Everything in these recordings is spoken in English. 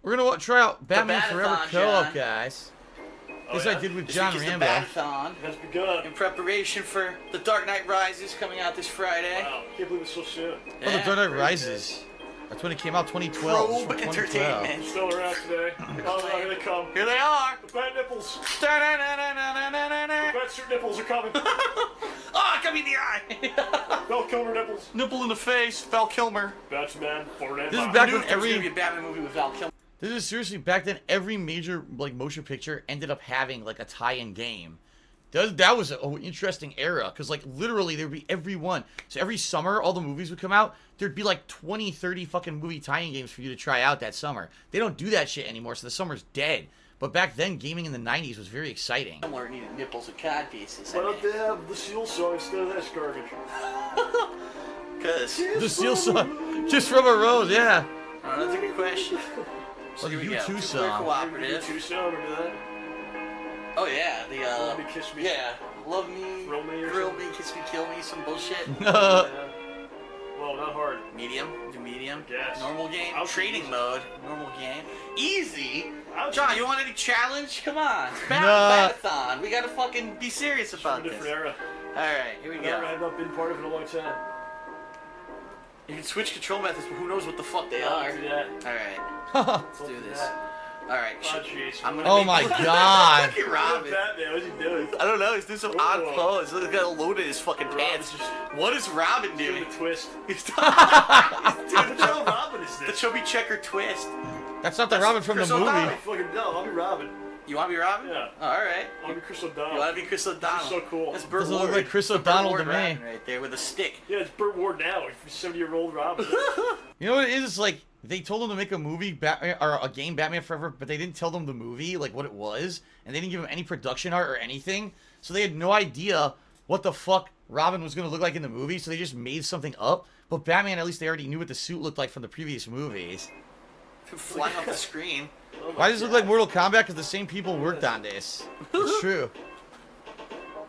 We're gonna try out Batman Forever Bat-a-thon, Co-op, John. guys. Oh, This yeah? I did with This John week is the Rambo. Bat-a-thon Has begun. in preparation for The Dark Knight Rises coming out this Friday. Wow, can't believe it's so soon. Oh, The Dark Knight Rises. That's when it came out, 2012. It's Probe from 2012. Entertainment. Still around today. Oh, here they come. Here they are. The bat nipples. The Da-da-da-da-da-da-da. bat suit nipples are coming. Oh, it got me in the eye. Val Kilmer nipples. Nipple in the face. Val Kilmer. Batman, Florida. This is I back knew when there was every... gonna be a Batman movie with Val Kilmer. This is seriously, back then, every major like motion picture ended up having like a tie-in game. That was an interesting era, because like literally there would be every one. So every summer, all the movies would come out. There'd be like 20, 30 fucking movie tie-in games for you to try out that summer. They don't do that shit anymore, so the summer's dead. But back then, gaming in the 90s was very exciting. Kilmer needed nipples and cod pieces. Why don't they have the Seal song instead of this garbage? Because. The Seal song, just from a rose, yeah. Oh, that's a good question. So Well, here the we go. U2 Two-player song. cooperative. Too soon, remember that? Oh yeah, the Love me, kiss me. yeah, love me, Thrill me or thrill something? me, kiss me, kill me, some bullshit. Yeah. Well, not hard. Medium, do medium. Yes. Normal game, I'll trading choose. mode, normal game. Easy. I'll John, choose. you want any challenge? Come on, Nah. Bat-a-thon. We gotta fucking be serious From about a this. different era. All right, here we I go. have not been part of it in a long time. You can switch control methods, but who knows what the fuck they are? I'll do that. All right, Oh let's do this. that. All right, Oh, jeez. I'm gonna. Oh make- my God. Look at Robin. Batman, what's he doing? I don't know. He's doing some odd Whoa. pose. Look, he's got a load in his fucking Robin's pants. just What is Robin doing doing? the twist. He's doing What the hell Robin is the this? chubby checker twist. That's not the Robin from the Chris movie. O'Donnell. Fucking no, I'll be Robin. You want to be Robin? Yeah. All right. I'll be Chris You O'Donnell. want to be Chris O'Donnell? so cool. That's Burt Doesn't look Ward. like Chris That's Burt O'Donnell Ward to me. Robin right there with a stick. Yeah, it's Burt Ward now. He's 70-year-old Robin. You know what it is? It's like they told them to make a movie, Batman, or a game, Batman Forever, but they didn't tell them the movie, like what it was, and they didn't give them any production art or anything, so they had no idea what the fuck Robin was gonna look like in the movie, so they just made something up. But Batman, at least they already knew what the suit looked like from the previous movies. Flying off the screen. Oh my Why does it look God. like Mortal Kombat? Because the same people worked on this. It's true.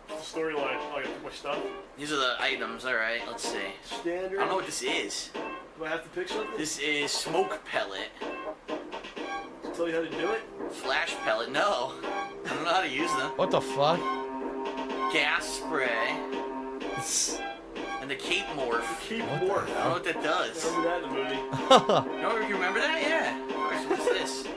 What's the storyline? Oh, I gotta pick my stuff. These are the items. All right. Let's see. Standard. I don't know what this is. Do I have to pick something? This is smoke pellet. To tell you how to do it? Flash pellet. No. I don't know how to use them. What the fuck? Gas spray. And the cape morph. Keep What the more. I don't know what that I does. remember that in the movie. You remember that? Yeah. Of course. What's this?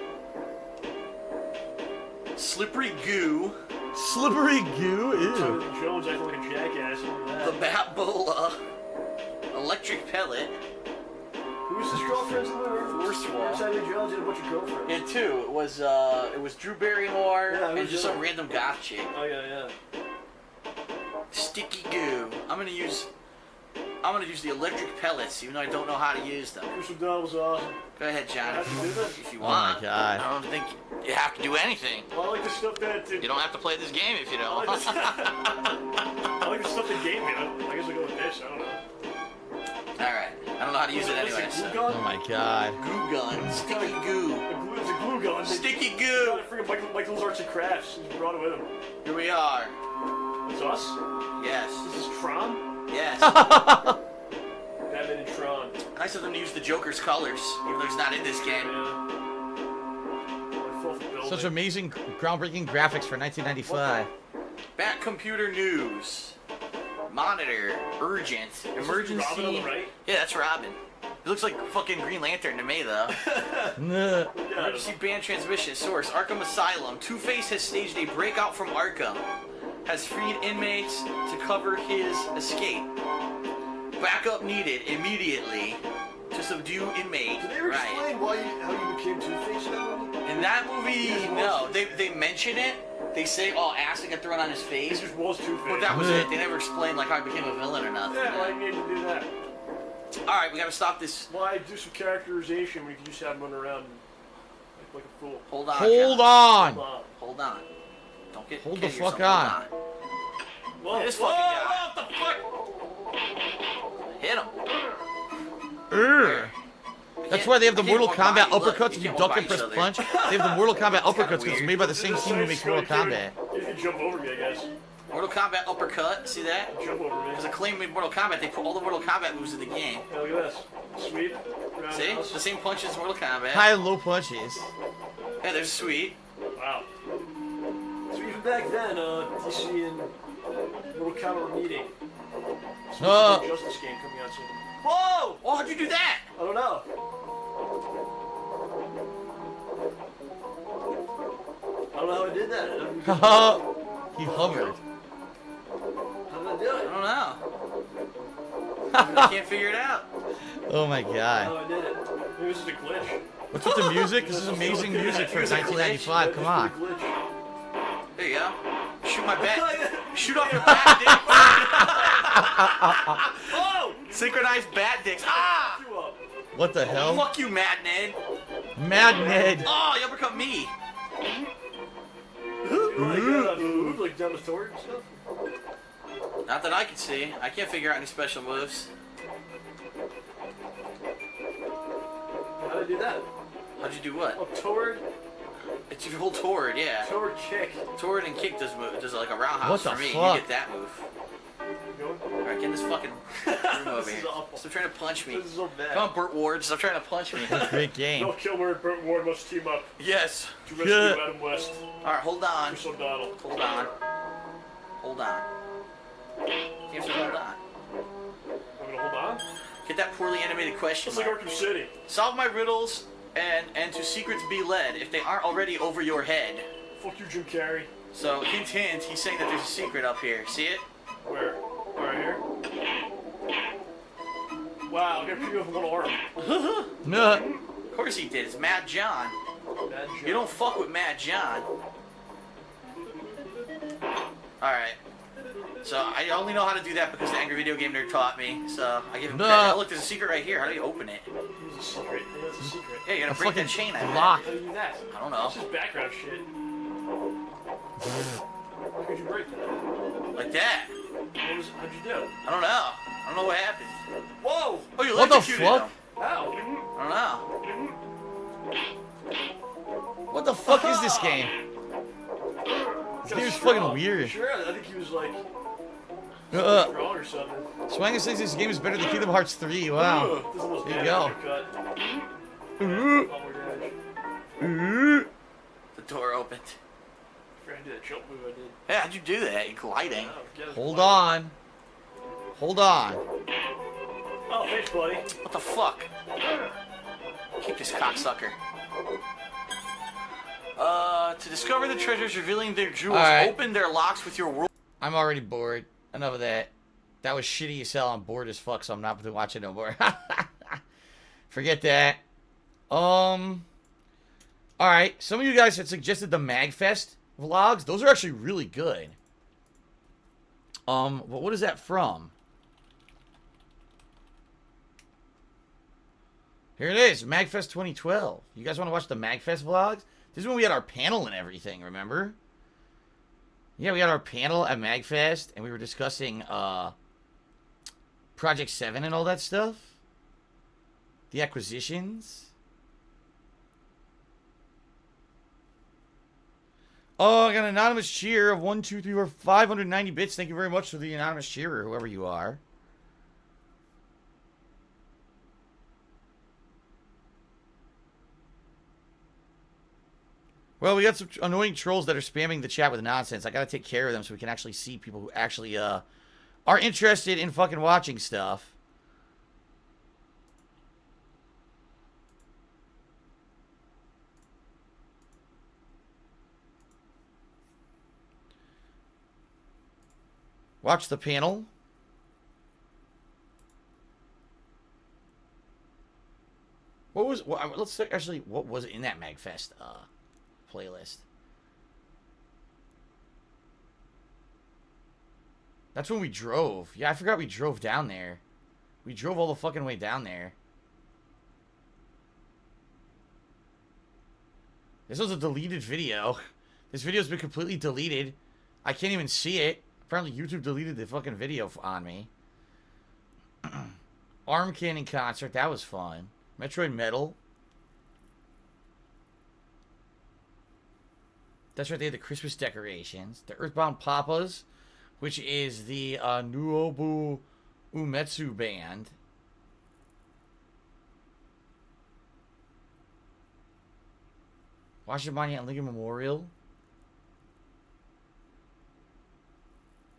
Slippery goo. Slippery goo? Ew. Jonathan Jones acting like a jackass. I remember The that. Batbola. Electric pellet. Who's his girlfriend's in the movie? Force wall. Jonathan Jones had a bunch of girlfriends. And two, it was Drew Barrymore Yeah, and who's just the some other? random goth chick. Oh, yeah. Sticky goo. I'm gonna use the electric pellets, even though I don't know how to use them. Chris O'Donnell was awesome. Go ahead, John. I have to do this? If you Oh my want. God. I don't think you have to do anything. Well, I like the stuff that... You don't have to play this game if you I don't. like, I like the stuff they gave me. I guess I'll go with this. I don't know. Alright. I don't know how to use it What's anyway. Glue So. gun? Oh my God. Goo gun. Sticky goo. It's a glue gun. Sticky Got goo. it freaking Michael's Arts and Crafts. He brought it with him. Here we are. It's us? Yes. This is Tron? Yes. Batman and Tron. Nice of them to use the Joker's colors, even though he's not in this game. Yeah. I fell for Bill, Such man. amazing, groundbreaking graphics for 1995. Bat computer news. Monitor. Urgent. Emergency. Robin on the right? Yeah, that's Robin. He looks like fucking Green Lantern to me, though. Nah. Yeah, Emergency band transmission. Source. Arkham Asylum. Two-Face has staged a breakout from Arkham. Has freed inmates to cover his escape. Backup needed immediately to subdue inmate. Did they ever Right. explain how you became Two-Face in that movie? In that movie, Yes, no. was. They mention it. They say, oh, acid got thrown on his He face. just was Two-Face. But that was it. They never explained like how he became a villain or nothing. Yeah, why you need to do that? Alright, we gotta stop this. Why do some characterization when you can just have him run around and act like a fool? Hold on. Hold John. on. Come on. Hold on. Don't get Hold kill the fuck yourself. on. Hold Whoa, This whoa, fucking guy. what the fuck? Hit him. Urgh. That's why they have the I can't Mortal walk Kombat by you. Look, uppercuts you and you can't duck walk and by press each other. punch. They have the Mortal Kombat uppercuts because it's weird. made by the same team who makes Mortal Kombat. You can jump over me, I guess. Mortal Kombat uppercut. See that? Jump over me. Because a claim made Mortal Kombat, they put all the Mortal Kombat moves in the game. Yeah, look at this. Sweep. See? The same punches as Mortal Kombat. High and low punches. Yeah, there's Sweet. Wow. So even back then, DC and Mortal Kombat were meeting. So there's a Justice game coming out soon. Whoa! Oh, how'd you do that? I don't know. I don't know how I did that. He hovered. How did I do I it? don't know. I can't figure it out. Oh my god. How I did it. Maybe this is a glitch. What's with the music? This is amazing music for 1995. Come on. There you go. Shoot my bat. Shoot off your bat dick. Oh! Synchronized bat dicks. Ah! You up. What the hell? Fuck you, Mad Ned. Mad Ned. Oh, you uppercut me. Move like down the sword and stuff. Not that I can see. I can't figure out any special moves. How did I do that? How'd you do what? Oh, toward, It's your whole toward, yeah. toward kick. Toward and kick does like a roundhouse What the for me. fuck? You get that move. Going? Alright, get this fucking room over This here. is awful. Stop trying to punch me. This is so bad. Come on, Burt Ward. Stop trying to punch me. Great game. Bill Kilmer and Burt Ward must team up Yes. to rescue Yeah. Adam West. Alright, hold on. Chris O'Donnell. Hold on. Hold on. Can't say hold on. I'm gonna hold on. Get that poorly animated question It's like mark. Arkham City. Solve my riddles and to secrets be led if they aren't already over your head. Fuck you, Jim Carrey. So, hint, hint, he's saying that there's a secret up here. See it? Where? Right here. Wow, I got people with one arm. Nah. Of course he did. It's Mad John. Bad joke. You don't fuck with Mad John. Alright. So, I only know how to do that because the Angry Video Game Nerd taught me. So, I give him credit. Oh, look, there's a secret right here. How do you open it? It's a secret. It's a secret. Yeah, you gotta A break that fucking chain, I bet. block. How do you do that? I don't know. It's just background shit. How could you break that? Like that. How'd you do? I don't know. I don't know what happened. Whoa! Oh, you What the electrocuted fuck? him. How? I don't know. What the fuck is this game? This game is fucking weird. Sure, I think he was like Uh, strong or something. Swanga says this game is better than Kingdom Hearts 3. Wow. Ugh, this almost There you damaged go. your cut. Ooh. Upward damage. The door opened. I forgot to do that jump move I did. Yeah, how'd you do that? You gliding. Oh, get it. Hold on. Hold on. Oh, thanks, buddy. What the fuck? Keep this cocksucker. To discover the treasures revealing their jewels, Alright. open their locks with your world. I'm already bored. Enough of that. That was shitty as hell. I'm bored as fuck, so I'm not gonna watch it no more. Forget that. Alright. Some of you guys had suggested the MagFest vlogs. Those are actually really good. But what is that from? Here it is, MagFest 2012. You guys want to watch the MagFest vlogs? This is when we had our panel and everything, remember? Yeah, we had our panel at MagFest, and we were discussing Project 7 and all that stuff. The acquisitions. Oh, I got an anonymous cheer of 1, 2, 3, 4, 590 bits. Thank you very much for the anonymous cheerer, whoever you are. Well, we got some annoying trolls that are spamming the chat with nonsense. I gotta take care of them so we can actually see people who actually are interested in fucking watching stuff. Watch the panel. What was? Let's actually. What was in that MagFest playlist? That's when we drove. Yeah, I forgot we drove down there. We drove all the fucking way down there. This was a deleted video. This video's been completely deleted. I can't even see it. Apparently YouTube deleted the fucking video on me. Arm Cannon concert. That was fun. Metroid Metal. That's right. They had the Christmas decorations. The Earthbound Papas, which is the Nuobu Umetsu band. Washington Monument Lincoln Memorial.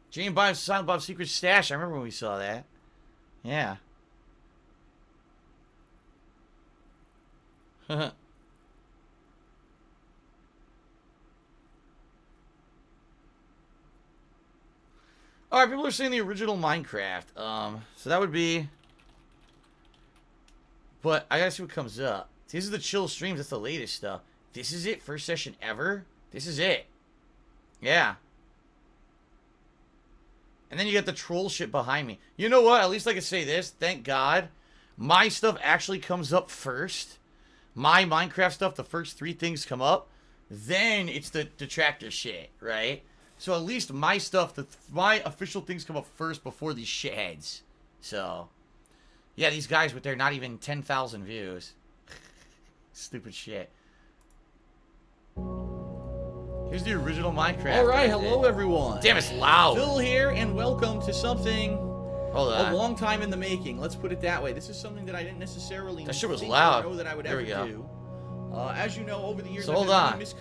Jane Bob's Silent Bob's Secret Stash. I remember when we saw that. Yeah. Alright, people are saying the original Minecraft. So that would be... But I gotta see what comes up. This is the chill streams. That's the latest stuff. This is it? First session ever? This is it. Yeah. And then you got the troll shit behind me. You know what? At least I can say this. Thank God. My stuff actually comes up first. My Minecraft stuff, the first 3 things come up. Then it's the detractor shit, right? So at least my stuff, my official things come up first before these shitheads. So, yeah, these guys with their not even 10,000 views. Stupid shit. Here's the original Minecraft. Alright, hello everyone. Damn, it's loud. Phil here, and welcome to something Hold on. a long time in the making. Let's put it that way. This is something that I didn't necessarily That shit was think loud. or know that I would There ever we go. do. As you know, over the years, So I've hold been on. really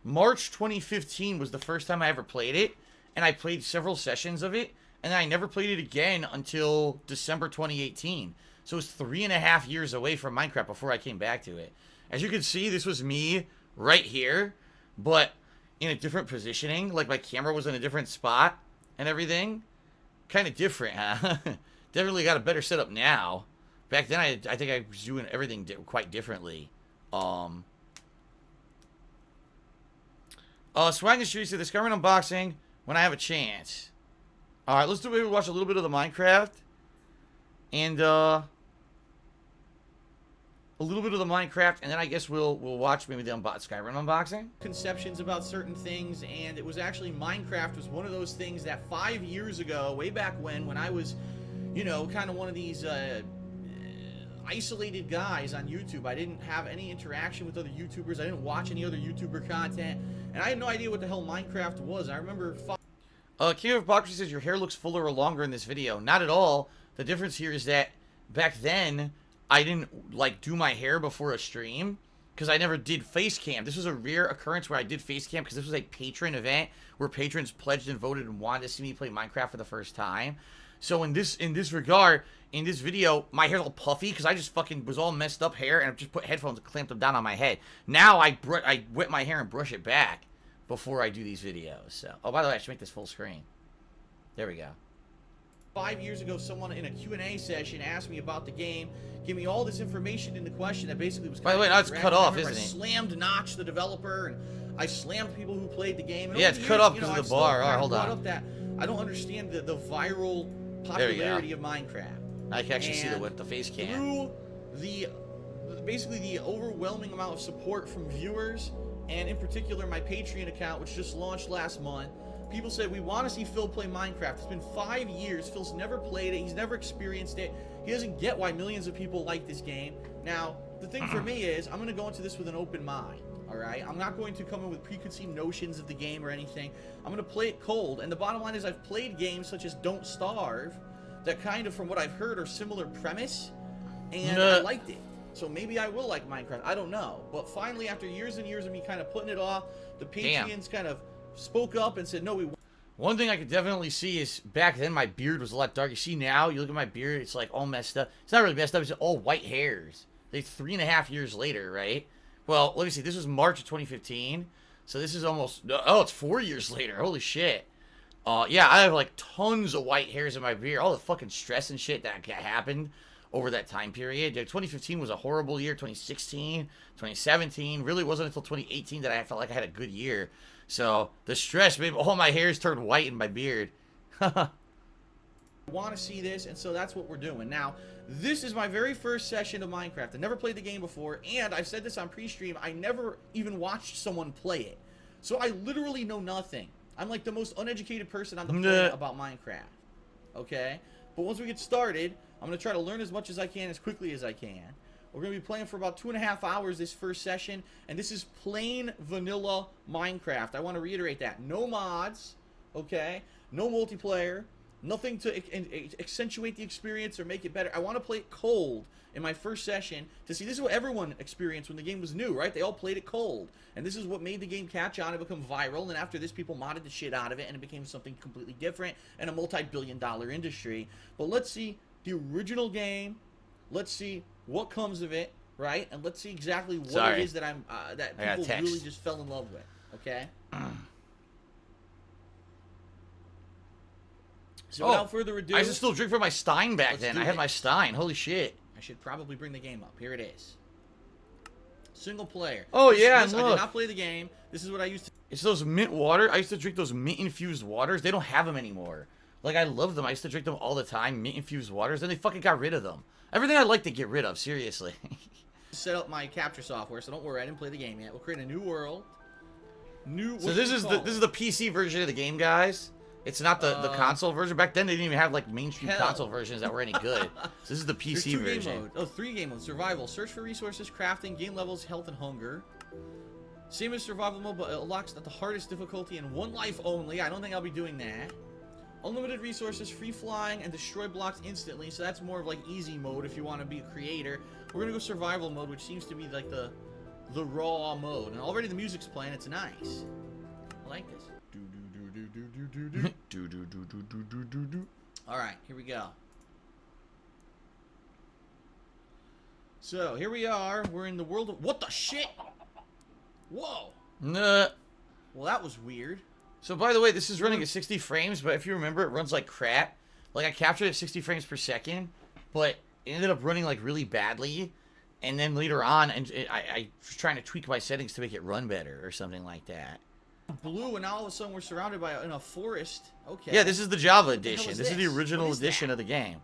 March 2015 was the first time I ever played it, and I played several sessions of it, and then I never played it again until December 2018. So it was 3.5 years away from Minecraft before I came back to it. As you can see, this was me right here, but in a different positioning. Like my camera was in a different spot and everything. Kind of different, huh? Definitely got a better setup now. Back then, I think I was doing everything quite differently. Swag and Streets to the Skyrim unboxing when I have a chance. Alright, let's maybe watch a little bit of the Minecraft. And, a little bit of the Minecraft, and then I guess we'll watch maybe the Skyrim unboxing. conceptions about certain things, and it was actually Minecraft was one of those things that 5 years ago, way back when I was, you know, kind of one of these isolated guys on YouTube. I didn't have any interaction with other YouTubers. I didn't watch any other YouTuber content, and I had no idea what the hell Minecraft was. I remember... King of Hypocrisy says your hair looks fuller or longer in this video. Not at all. The difference here is that back then, I didn't, like, do my hair before a stream because I never did face cam. This was a rare occurrence where I did face cam because this was a patron event where patrons pledged and voted and wanted to see me play Minecraft for the first time. So in this regard, in this video, my hair's all puffy because I just fucking was all messed up hair and I just put headphones and clamped them down on my head. Now I wet my hair and brush it back before I do these videos. So, oh, by the way, I should make this full screen. There we go. 5 years ago, someone in a Q&A session asked me about the game, give me all this information in the question that basically was... By the way, now it's cut off, isn't it? I slammed Notch, the developer, and I slammed people who played the game. And Yeah, over it's the cut years, off you know, because of I've the bar. still All right, kind of hold brought on. up that I don't understand the viral popularity of Minecraft. I can actually see And the face cam. through basically the overwhelming amount of support from viewers, and in particular my Patreon account, which just launched last month, people said, we want to see Phil play Minecraft. It's been 5 years. Phil's never played it. He's never experienced it. He doesn't get why millions of people like this game. Now, the thing for me is, I'm going to go into this with an open mind, all right? I'm not going to come in with preconceived notions of the game or anything. I'm going to play it cold. And the bottom line is I've played games such as Don't Starve that kind of, from what I've heard, are similar premise, and I liked it. So maybe I will like Minecraft. I don't know. But finally, after years and years of me kind of putting it off, the Patreons kind of spoke up and said, no, we... One thing I could definitely see is back then my beard was a lot darker. You see now, you look at my beard, it's like all messed up. It's not really messed up, it's all white hairs. Like 3.5 years later, right? Well, let me see. This was March of 2015. So this is almost... Oh, it's 4 years later. Holy shit. Yeah, I have like tons of white hairs in my beard. All the fucking stress and shit that happened over that time period. 2015 was a horrible year. 2016, 2017. Really wasn't until 2018 that I felt like I had a good year. So the stress made all my hairs turn white in my beard. want to see this, and so that's what we're doing. Now, this is my very first session of Minecraft. I never played the game before, and I've said this on pre-stream, I never even watched someone play it. So I literally know nothing. I'm like the most uneducated person on the planet about Minecraft. Okay? But once we get started, I'm going to try to learn as much as I can as quickly as I can. We're going to be playing for about 2.5 hours this first session, and this is plain vanilla Minecraft. I want to reiterate that. No mods, okay? No multiplayer, Nothing to accentuate the experience or make it better. I want to play it cold in my first session to see. This is what everyone experienced when the game was new, right? They all played it cold. And this is what made the game catch on and become viral. And after this, people modded the shit out of it, and it became something completely different and a multi-billion-dollar industry. But let's see the original game. Let's see what comes of it, right? And let's see exactly what it is that that people really just fell in love with. Okay. So without further ado, I used to still drink from my Stein back then. I had my Stein. Holy shit. I should probably bring the game up. Here it is. Single player. Oh yeah, I did not play the game. This is what I used to. It's those mint water. I used to drink those mint infused waters. They don't have them anymore. Like I love them. I used to drink them all the time. Mint infused waters. Then they fucking got rid of them. Everything I like to get rid of. Seriously. Set up my capture software, so don't worry. I didn't play the game yet. We'll create a new world. So this is the PC version of the game, guys. It's not the console version. Back then, they didn't even have like mainstream console versions that were any good. So this is the PC version. Game mode. Oh, 3 game modes. Survival. Search for resources, crafting, gain levels, health, and hunger. Same as survival mode, but it unlocks at the hardest difficulty and 1 life only. I don't think I'll be doing that. Unlimited resources, free flying, and destroy blocks instantly. So that's more of like easy mode if you want to be a creator. We're going to go survival mode, which seems to be like the raw mode. And already the music's playing. It's nice. I like this. Alright, here we go. So, here we are. We're in the world of... What the shit? Whoa. Nah. Well, that was weird. So, by the way, this is running at 60 frames, but if you remember, it runs like crap. Like, I captured it at 60 frames per second, but it ended up running, like, really badly. And then later on, I was trying to tweak my settings to make it run better or something like that. Blue, and now all of a sudden we're surrounded by in a forest. Okay. Yeah, this is the Java edition. This is the original edition of the game.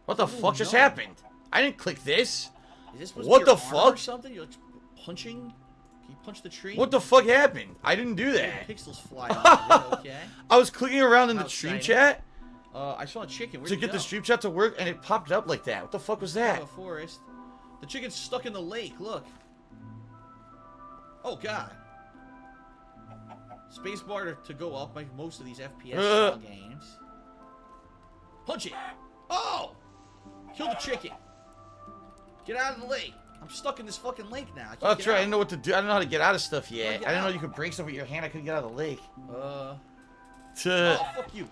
What the fuck just happened? I didn't click this. Is this supposed what to be the your arm fuck? Or something? You're like punching? Can you punch the tree? What the fuck happened? I didn't do that. Pixels fly off. Okay. I was clicking around in the stream chat. I saw a chicken. To get the stream chat to work, and it popped up like that. What the fuck was that? A forest. The chicken's stuck in the lake. Look. Oh god. Spacebar to go up like most of these FPS style games. Punch it! Oh! Kill the chicken. Get out of the lake. I'm stuck in this fucking lake now. Oh, that's right. I didn't know what to do. I don't know how to get out of stuff yet. I didn't know you could break stuff with your hand. I couldn't get out of the lake. Oh, fuck you.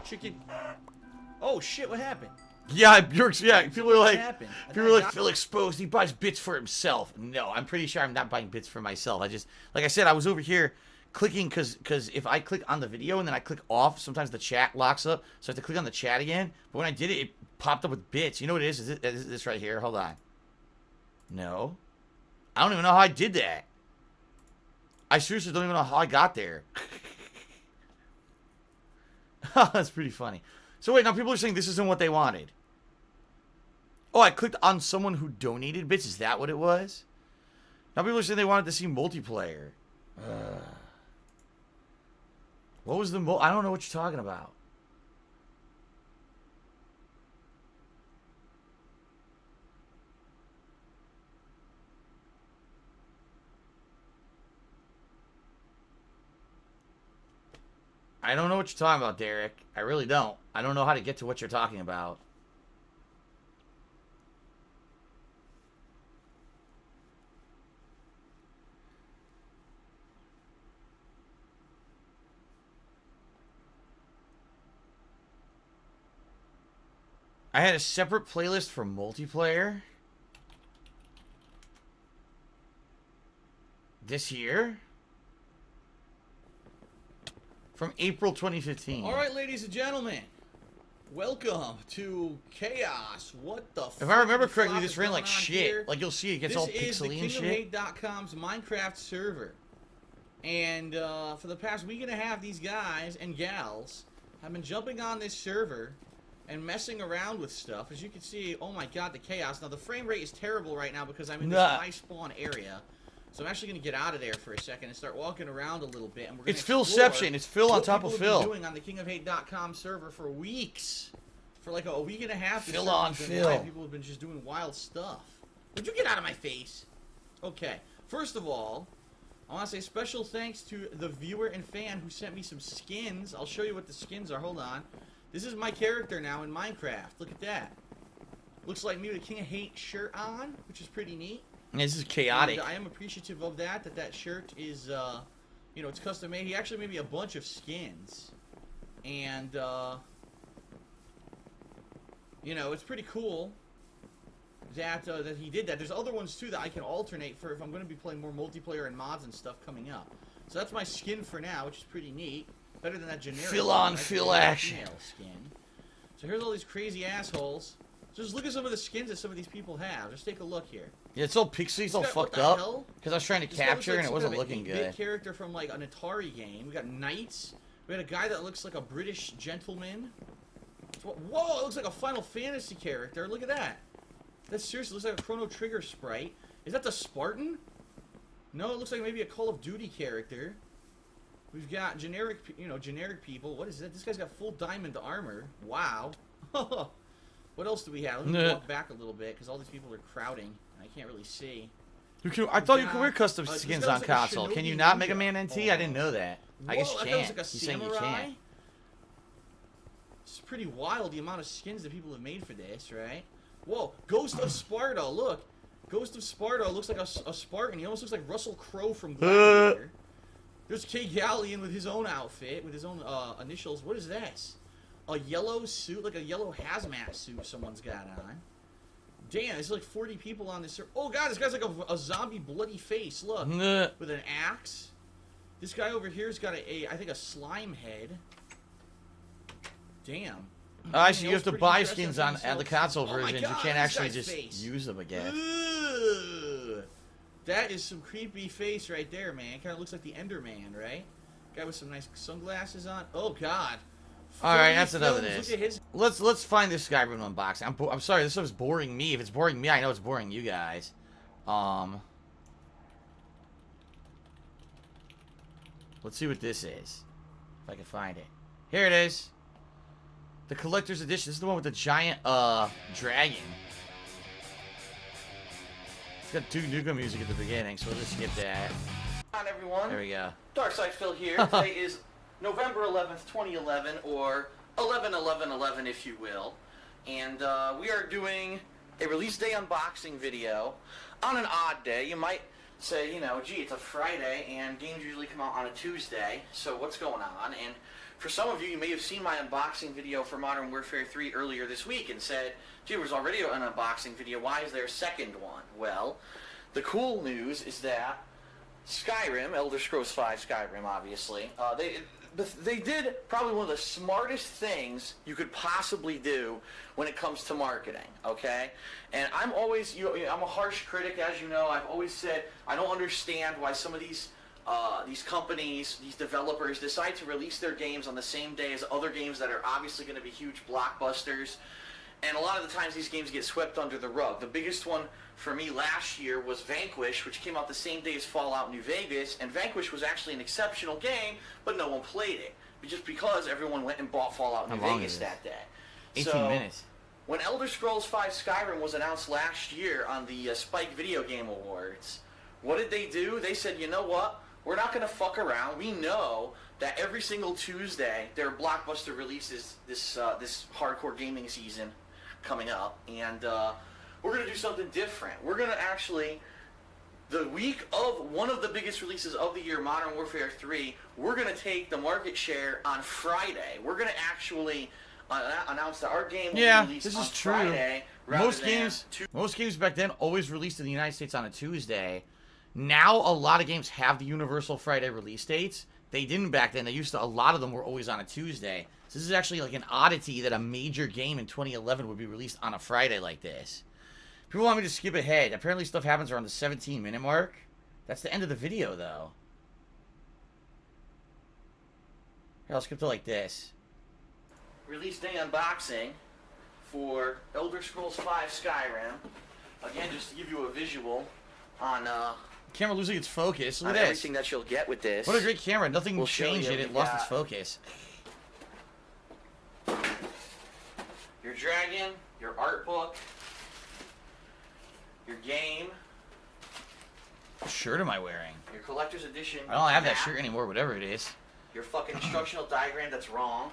Chicken. Oh, shit. What happened? Yeah, people are like, feel exposed. He buys bits for himself. No, I'm pretty sure I'm not buying bits for myself. I just, like I said, I was over here clicking because if I click on the video and then I click off, sometimes the chat locks up, so I have to click on the chat again. But when I did it, it popped up with bits. You know what it is? Is this right here? Hold on. No. I don't even know how I did that. I seriously don't even know how I got there. That's pretty funny. So wait, now people are saying this isn't what they wanted. Oh, I clicked on someone who donated bits. Is that what it was? Now people are saying they wanted to see multiplayer. What was the I don't know what you're talking about. I don't know what you're talking about, Derek. I really don't. I don't know how to get to what you're talking about. I had a separate playlist for multiplayer this year from April 2015. All right, ladies and gentlemen, welcome to Chaos. What the fuck? If I remember correctly, this ran like shit. Here? Like you'll see, it gets all pixely and shit. This is the KingdomHate.com's Minecraft server, and for the past week and a half, these guys and gals have been jumping on this server and messing around with stuff. As you can see, oh my god, the chaos. Now, the frame rate is terrible right now because I'm in this high spawn area. So I'm actually going to get out of there for a second and start walking around a little bit. And we're going to Philception. It's Phil on top of Phil. What doing on the KingdomHate.com server for weeks. For like a week and a half. Phil on Phil. People have been just doing wild stuff. Would you get out of my face? Okay. First of all, I want to say special thanks to the viewer and fan who sent me some skins. I'll show you what the skins are. Hold on. This is my character now in Minecraft. Look at that. Looks like me with a King of Hate shirt on, which is pretty neat. This is chaotic. And I am appreciative of that shirt is, you know, it's custom made. He actually made me a bunch of skins. And, you know, it's pretty cool that that he did that. There's other ones, too, that I can alternate for if I'm going to be playing more multiplayer and mods and stuff coming up. So that's my skin for now, which is pretty neat. Better than that generic Feel on, feel action. Skin. So here's all these crazy assholes. Just look at some of the skins that some of these people have. Just take a look here. Yeah, it's all pixely, all fucked up. Because I was trying to capture and it wasn't looking good. Big character from like an Atari game. We got knights. We got a guy that looks like a British gentleman. Whoa, it looks like a Final Fantasy character. Look at that. That seriously looks like a Chrono Trigger sprite. Is that the Spartan? No, it looks like maybe a Call of Duty character. We've got generic, you know, generic people. What is that? This guy's got full diamond armor. Wow. What else do we have? Let me walk back a little bit because all these people are crowding. I can't really see. I thought you could wear custom skins on console. Can you not, Mega Man NT? I didn't know that. I guess you can't. He's saying you can't. It's pretty wild the amount of skins that people have made for this, right? Whoa, Ghost of Sparta, look. Ghost of Sparta looks like a Spartan. He almost looks like Russell Crowe from Gladiator. There's Kay Gallion with his own outfit, with his own initials. What is this? A yellow suit, like a yellow hazmat suit someone's got on. Damn, there's like 40 people on this. Oh god, this guy's like a zombie bloody face, look. With an axe. This guy over here's got I think a slime head. Damn. I see, you have to buy skins on the console versions. You can't actually just use them again. That is some creepy face right there, man. Kind of looks like the Enderman, right? Guy with some nice sunglasses on. Oh god. All right, that's enough of this. Let's find this Skyrim unboxing. I'm sorry, this stuff's boring me. If it's boring me, I know it's boring you guys. Let's see what this is. If I can find it. Here it is. The collector's edition. This is the one with the giant dragon. It's got Duke Nukem music at the beginning, so we'll just skip that. Hi everyone. There we go. Darkside Phil here. Today is November 11th, 2011, or 11/11/11 if you will. And we are doing a release day unboxing video on an odd day. You might say, you know, gee, it's a Friday and games usually come out on a Tuesday, so what's going on? And for some of you, you may have seen my unboxing video for Modern Warfare 3 earlier this week and said, gee, there was already an unboxing video, why is there a second one? Well, the cool news is that Skyrim, Elder Scrolls V Skyrim, obviously, they did probably one of the smartest things you could possibly do when it comes to marketing, okay? And I'm always, I'm a harsh critic, as you know. I've always said I don't understand why some of these companies, these developers, decide to release their games on the same day as other games that are obviously going to be huge blockbusters. And a lot of the times these games get swept under the rug. The biggest one for me last year was Vanquish, which came out the same day as Fallout New Vegas. And Vanquish was actually an exceptional game, but no one played it. Just because everyone went and bought Fallout New Vegas that day. 18 minutes. When Elder Scrolls V Skyrim was announced last year on the Spike Video Game Awards, what did they do? They said, you know what? We're not going to fuck around. We know that every single Tuesday there are blockbuster releases this hardcore gaming season coming up, and we're going to do something different. We're going to actually, the week of one of the biggest releases of the year, Modern Warfare 3, we're going to take the market share on Friday. We're going to actually announce that our game will be released on Friday. Most games back then always released in the United States on a Tuesday. Now a lot of games have the universal Friday release dates. They didn't back then. They used to. A lot of them were always on a Tuesday. So this is actually like an oddity that a major game in 2011 would be released on a Friday like this. People want me to skip ahead. Apparently stuff happens around the 17-minute mark. That's the end of the video, though. Here, I'll skip to like this. Release day unboxing for Elder Scrolls V Skyrim. Again, just to give you a visual on camera losing its focus. Look at this. Everything that you'll get with this. What a great camera. Nothing changed it. It lost its focus. Your dragon, your art book, your game. What shirt am I wearing? Your collector's edition. I don't have that shirt anymore, whatever it is. Your fucking instructional diagram that's wrong.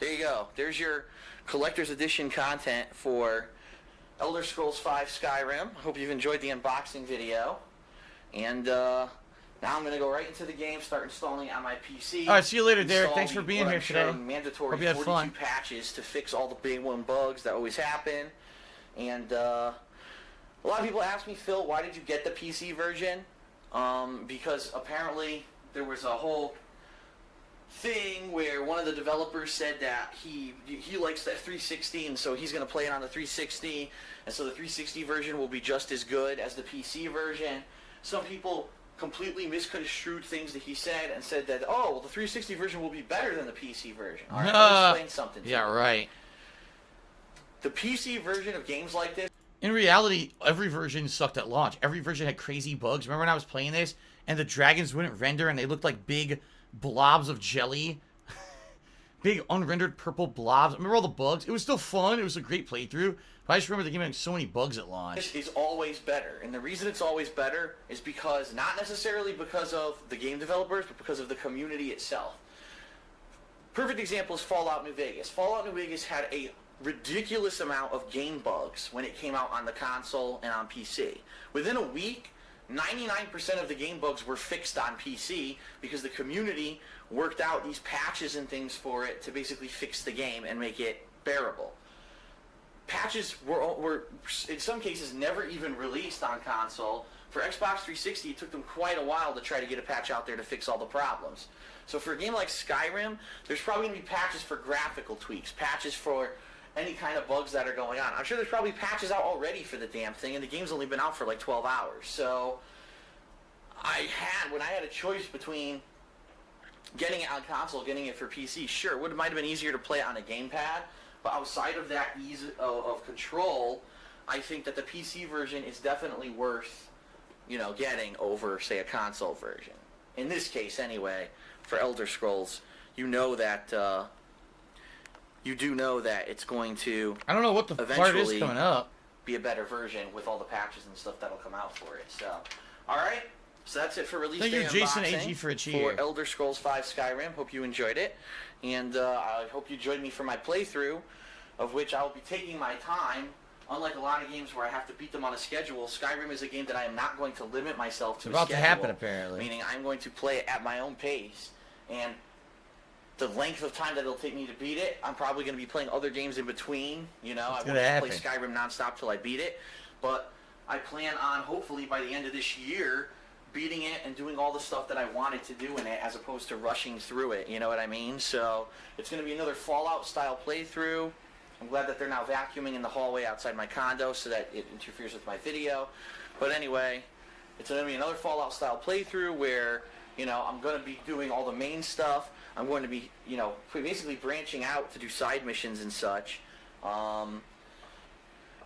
There you go. There's your collector's edition content for Elder Scrolls V Skyrim. I hope you've enjoyed the unboxing video. And now I'm going to go right into the game, start installing it on my PC. All right, see you later, Derek. Thanks for being here today. Mandatory Hope you had 42 fun. patches to fix all the big one bugs that always happen. And a lot of people ask me, Phil, why did you get the PC version? Because apparently there was a whole thing where one of the developers said that he likes that 360, and so he's going to play it on the 360, and so the 360 version will be just as good as the PC version. Some people completely misconstrued things that he said and said that, oh, well, the 360 version will be better than the PC version. All right, let me explain something to you. Yeah, right. The PC version of games like this, In reality, every version sucked at launch. Every version had crazy bugs. Remember when I was playing this, and the dragons wouldn't render, and they looked like big blobs of jelly? Big unrendered purple blobs. Remember all the bugs? It was still fun. It was a great playthrough. But I just remember the game having so many bugs at launch. is always better. And the reason it's always better is because, not necessarily because of the game developers, but because of the community itself. Perfect example is Fallout New Vegas. Fallout New Vegas had a ridiculous amount of game bugs when it came out on the console and on PC. Within a week, 99% of the game bugs were fixed on PC because the community worked out these patches and things for it to basically fix the game and make it bearable. Patches were in some cases never even released on console. For Xbox 360, it took them quite a while to try to get a patch out there to fix all the problems. So for a game like Skyrim, there's probably going to be patches for graphical tweaks, patches for any kind of bugs that are going on. I'm sure there's probably patches out already for the damn thing, and the game's only been out for like 12 hours. So when I had a choice between getting it on console, getting it for PC, sure, it might have been easier to play it on a gamepad, but outside of that ease of control, I think that the PC version is definitely worth, getting over, say, a console version. In this case, anyway, for Elder Scrolls, you do know that it's going to I don't know what the part is coming up. Be a better version with all the patches and stuff that'll come out for it. So, all right. So that's it for release day Thank you, Jason unboxing AG, for a cheer. for Elder Scrolls V Skyrim. Hope you enjoyed it, and I hope you joined me for my playthrough, of which I will be taking my time. Unlike a lot of games where I have to beat them on a schedule, Skyrim is a game that I am not going to limit myself to. It's about to happen, apparently. Meaning I'm going to play it at my own pace, and the length of time that it'll take me to beat it, I'm probably going to be playing other games in between. I won't just play Skyrim nonstop till I beat it, but I plan on, hopefully by the end of this year, beating it and doing all the stuff that I wanted to do in it, as opposed to rushing through it. You know what I mean? So it's going to be another Fallout-style playthrough. I'm glad that they're now vacuuming in the hallway outside my condo so that it interferes with my video. But anyway, it's going to be another Fallout-style playthrough where, I'm going to be doing all the main stuff. I'm going to be, basically branching out to do side missions and such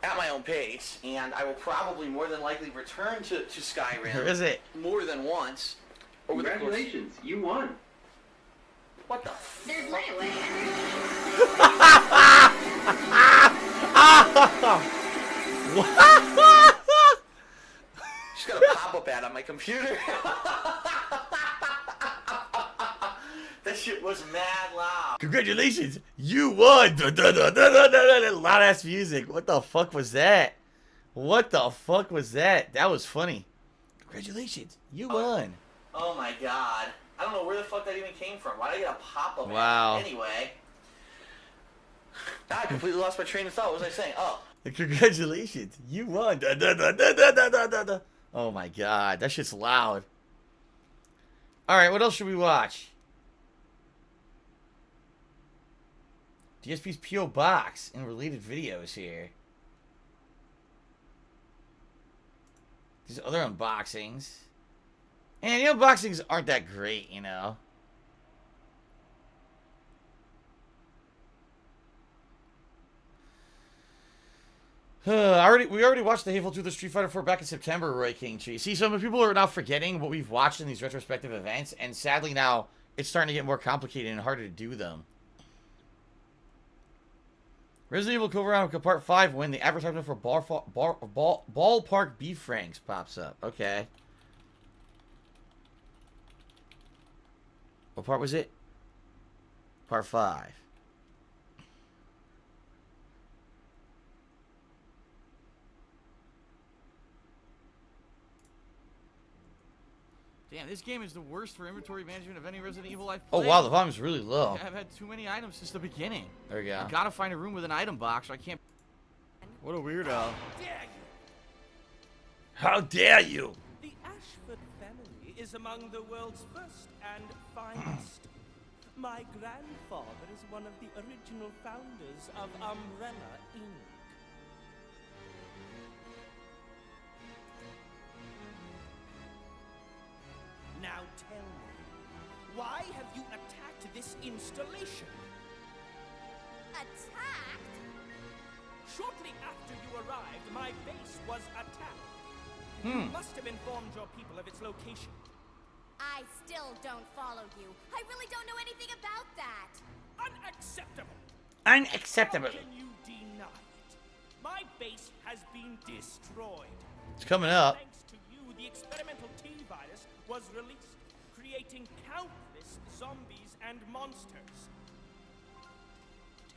at my own pace. And I will probably more than likely return to Skyrim. Where is it? More than once. Congratulations, you won. What the There's my way. Just got a pop-up ad on my computer. That shit was mad loud. Congratulations, you won! Loud ass music. What the fuck was that? That was funny. Congratulations, you won. Oh my god. I don't know where the fuck that even came from. Why did I get a pop-up ad? Wow. Anyway. I completely lost my train of thought. What was I saying? Oh. Congratulations, you won. Oh my god, that shit's loud. Alright, what else should we watch? DSP's P.O. Box and related videos here. These other unboxings. And the unboxings aren't that great, We already watched the Hateful Truth of Street Fighter 4 back in September, Roy King Chi. See, some people are now forgetting what we've watched in these retrospective events, and sadly now it's starting to get more complicated and harder to do them. Resident Evil Code Veronica Part 5 when the advertisement for Ballpark Beef Franks pops up. Okay. What part was it? Part 5. Damn, this game is the worst for inventory management of any Resident Evil I've Oh played. wow, the volume's really low. I've had too many items since the beginning. There we go. I gotta find a room with an item box, or I can't. What a weirdo. How dare you? The Ashford family is among the world's first and finest. My grandfather is one of the original founders of Umbrella Inc. Now tell me, why have you attacked this installation? Attacked? Shortly after you arrived, my base was attacked. You must have informed your people of its location. I still don't follow you. I really don't know anything about that. Unacceptable! Unacceptable. How can you deny it? My base has been destroyed. It's coming up. Thanks to you, the experimental T-virus was released, creating countless zombies and monsters.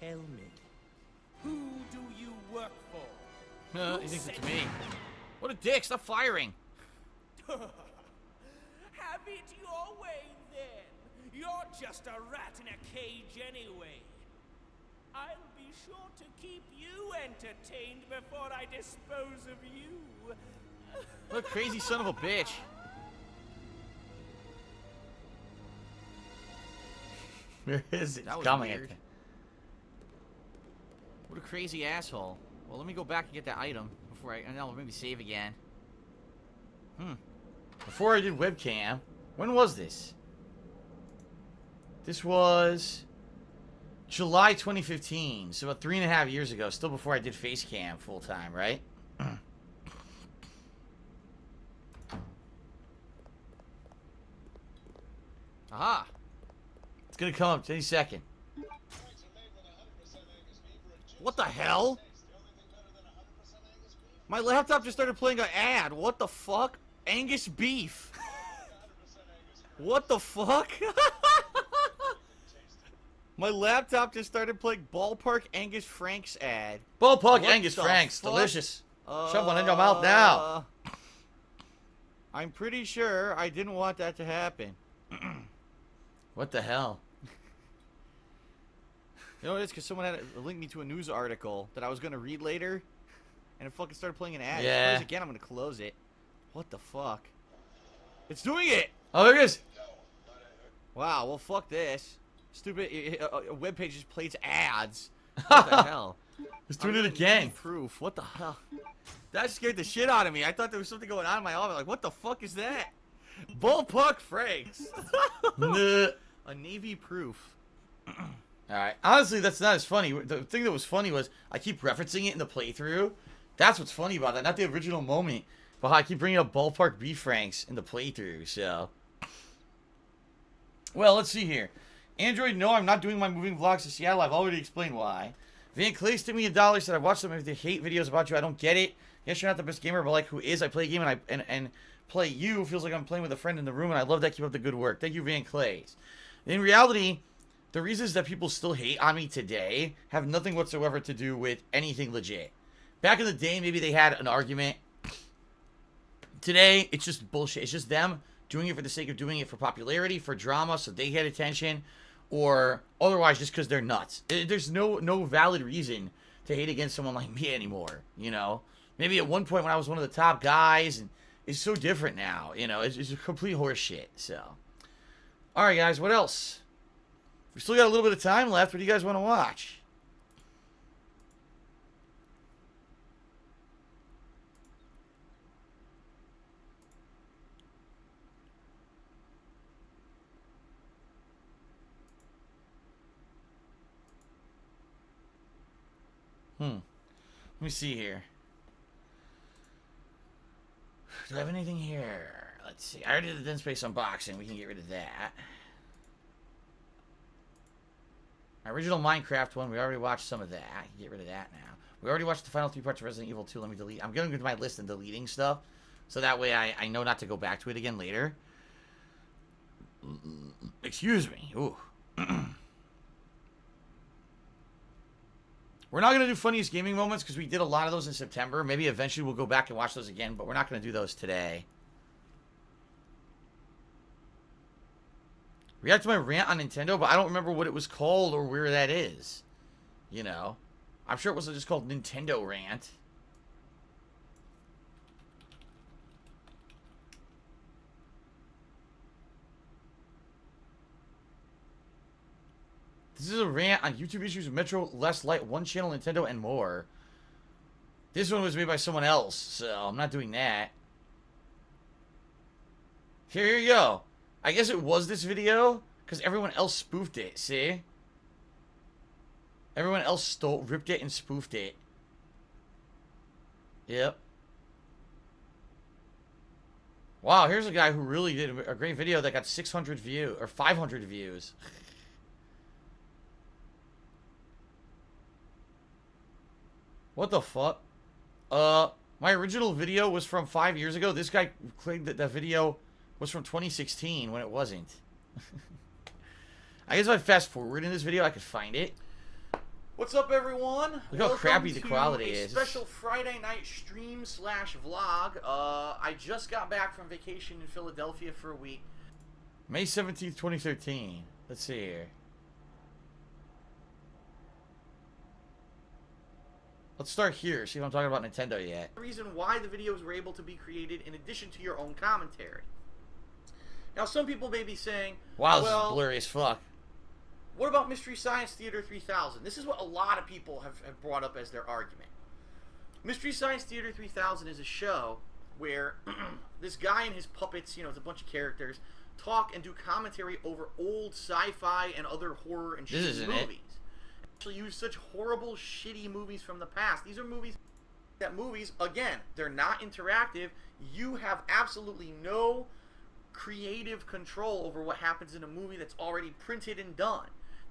Tell me, who do you work for? He thinks it's me. What a dick, stop firing. Have it your way, then. You're just a rat in a cage anyway. I'll be sure to keep you entertained before I dispose of you. What a crazy son of a bitch. Where is it? That It's was coming. weird. What a crazy asshole. Well, let me go back and get that item before and I'll maybe save again. Before I did webcam, when was this? This was July 2015, so about 3.5 years ago, still before I did face cam full time, right? Aha. It's gonna come up any second. What the hell? My laptop just started playing an ad. What the fuck? Angus beef. What the fuck? My laptop just started playing Ballpark Angus Frank's ad. Ballpark What Angus the Franks, fuck? delicious. Shove one in your mouth now. I'm pretty sure I didn't want that to happen. What the hell? You know what it is? Because someone had linked me to a news article that I was going to read later, and it fucking started playing an ad. If it Yeah. plays again, I'm going to close it. What the fuck? It's doing it! Oh, there it is. Wow, well, fuck this. Stupid a web page just plays ads. What the hell? Let's do it I'm again. gonna need Proof. What the hell? That scared the shit out of me. I thought there was something going on in my office. Like, what the fuck is that? Ballpark Franks. Nah. A Navy proof. Alright, honestly, that's not as funny. The thing that was funny was I keep referencing it in the playthrough. That's what's funny about that, not the original moment. But how I keep bringing up Ballpark Beef Franks in the playthrough, so. Well, let's see here. Android, no, I'm not doing my moving vlogs to Seattle. I've already explained why. Van Clay sent me $1, said I watched some of the hate videos about you. I don't get it. Yes, you're not the best gamer, but like, who is? I play a game and play you. Feels like I'm playing with a friend in the room, and I love that. Keep up the good work. Thank you, Van Clays. In reality, the reasons that people still hate on me today have nothing whatsoever to do with anything legit. Back in the day, maybe they had an argument. Today, it's just bullshit. It's just them doing it for the sake of doing it for popularity, for drama, so they get attention, or otherwise just because they're nuts. There's no valid reason to hate against someone like me anymore, you know? Maybe at one point when I was one of the top guys, and it's so different now, you know? It's a complete horse shit, so. Alright, guys, what else? We still got a little bit of time left. What do you guys want to watch? Let me see here. Do I have anything here? Let's see. I already did the Dead Space unboxing. We can get rid of that. My original Minecraft one, we already watched some of that. I can get rid of that now. We already watched the final 3 parts of Resident Evil 2. Let me delete. I'm going to go to my list and deleting stuff. So that way I know not to go back to it again later. Excuse me. Ooh. We're not gonna do funniest gaming moments because we did a lot of those in September. Maybe eventually we'll go back and watch those again, but we're not gonna do those today. React to my rant on Nintendo, but I don't remember what it was called or where that is. You know, I'm sure it wasn't just called Nintendo Rant. This is a rant on YouTube issues with Metro, Less Light, One Channel, Nintendo, and more. This one was made by someone else, so I'm not doing that. Here you go. I guess it was this video, because everyone else spoofed it, see? Everyone else ripped it and spoofed it. Yep. Wow, here's a guy who really did a great video that got 600 views, or 500 views. What the fuck? My original video was from 5 years ago. This guy claimed that that video was from 2016 when it wasn't. I guess if I fast forward in this video, I could find it. What's up, everyone? Look how crappy the quality is. Special Friday night stream / vlog. I just got back from vacation in Philadelphia for a week. May 17th, 2013. Let's see here. Let's start here, see if I'm talking about Nintendo yet. The reason why the videos were able to be created in addition to your own commentary. Now, some people may be saying, wow, this well, is blurry as fuck. What about Mystery Science Theater 3000? This is what a lot of people have brought up as their argument. Mystery Science Theater 3000 is a show where this guy and his puppets, you know, it's a bunch of characters, talk and do commentary over old sci-fi and other horror and shitty movies. Actually use such horrible, shitty movies from the past. These are movies again, they're not interactive. You have absolutely no creative control over what happens in a movie that's already printed and done.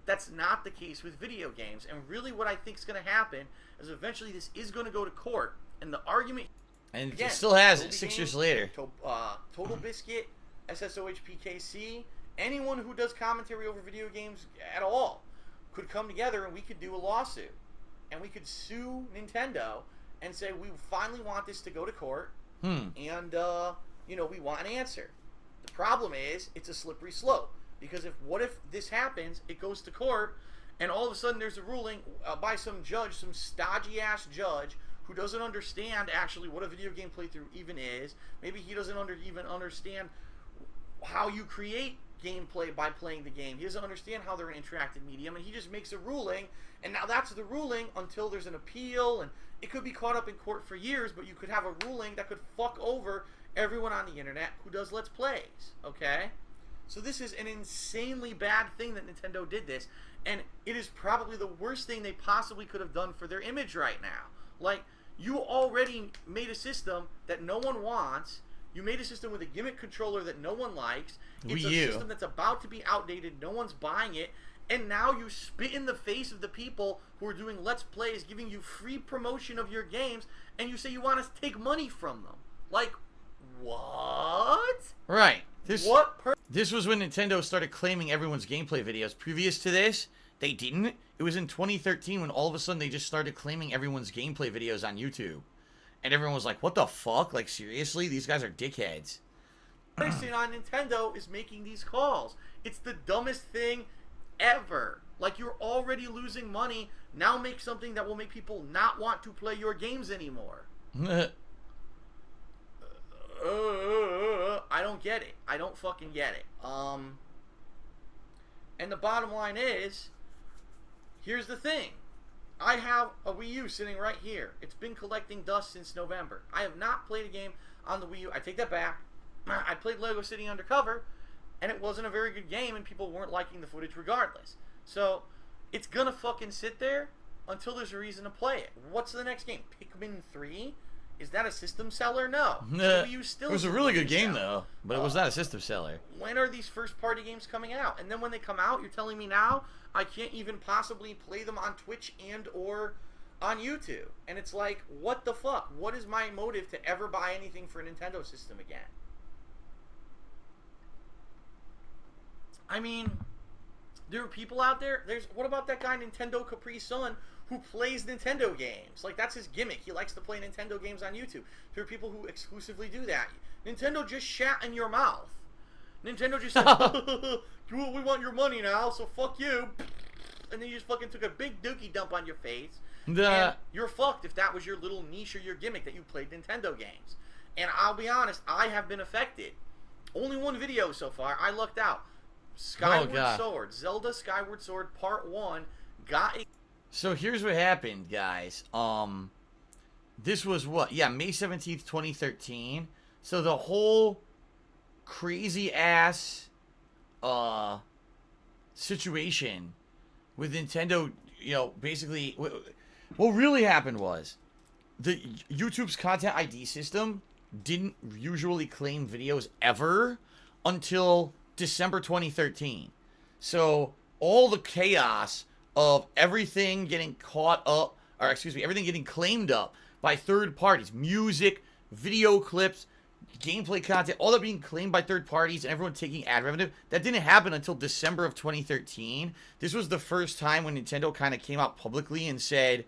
That's not the case with video games. And really what I think is going to happen is eventually this is going to go to court. And the argument... And again, it still has it Toby 6 Games, years later. Total Biscuit, SSOHPKC, anyone who does commentary over video games at all could come together and we could do a lawsuit. And we could sue Nintendo and say we finally want this to go to court. And, you know, we want an answer. The problem is, it's a slippery slope. Because what if this happens, it goes to court, and all of a sudden there's a ruling by some judge, some stodgy-ass judge, who doesn't understand actually what a video game playthrough even is. Maybe he doesn't even understand how you create gameplay by playing the game. He doesn't understand how they're an interactive medium, and he just makes a ruling, and now that's the ruling until there's an appeal, and it could be caught up in court for years, but you could have a ruling that could fuck over everyone on the internet who does Let's Plays, okay? So this is an insanely bad thing that Nintendo did this, and it is probably the worst thing they possibly could have done for their image right now. Like, you already made a system that no one wants. You made a system with a gimmick controller that no one likes. It's a system that's about to be outdated. No one's buying it. And now you spit in the face of the people who are doing Let's Plays, giving you free promotion of your games, and you say you want to take money from them. Like, what? Right. This was when Nintendo started claiming everyone's gameplay videos. Previous to this, they didn't. It was in 2013 when all of a sudden they just started claiming everyone's gameplay videos on YouTube. And everyone was like, what the fuck? Like, seriously? These guys are dickheads. The person on Nintendo is making these calls. It's the dumbest thing ever. Like, you're already losing money. Now make something that will make people not want to play your games anymore. I don't get it. I don't fucking get it. And the bottom line is, here's the thing. I have a Wii U sitting right here. It's been collecting dust since November. I have not played a game on the Wii U. I take that back. I played Lego City Undercover, and it wasn't a very good game, and people weren't liking the footage regardless. So, it's gonna fucking sit there until there's a reason to play it. What's the next game? Pikmin 3? Is that a system seller? No. So it was a really good game, though, but it was not a system seller. When are these first-party games coming out? And then when they come out, you're telling me now I can't even possibly play them on Twitch and or on YouTube. And it's like, what the fuck? What is my motive to ever buy anything for a Nintendo system again? I mean, there are people out there. What about that guy Nintendo Capri Sun who plays Nintendo games. Like, that's his gimmick. He likes to play Nintendo games on YouTube. There are people who exclusively do that. Nintendo just shat in your mouth. Nintendo just said, we want your money now, so fuck you. And then you just fucking took a big dookie dump on your face. And you're fucked if that was your little niche or your gimmick that you played Nintendo games. And I'll be honest, I have been affected. Only one video so far. I lucked out. Skyward Sword. Zelda Skyward Sword Part 1 got a... So here's what happened, guys. This was what? Yeah, May 17th, 2013. So the whole crazy-ass situation with Nintendo, you know, basically... What really happened was the YouTube's Content ID system didn't usually claim videos ever until December 2013. So all the chaos of everything getting caught up, or excuse me, everything getting claimed up by third parties, music, video clips, gameplay content, all that being claimed by third parties and everyone taking ad revenue, that didn't happen until December of 2013. This was the first time when Nintendo kind of came out publicly and said,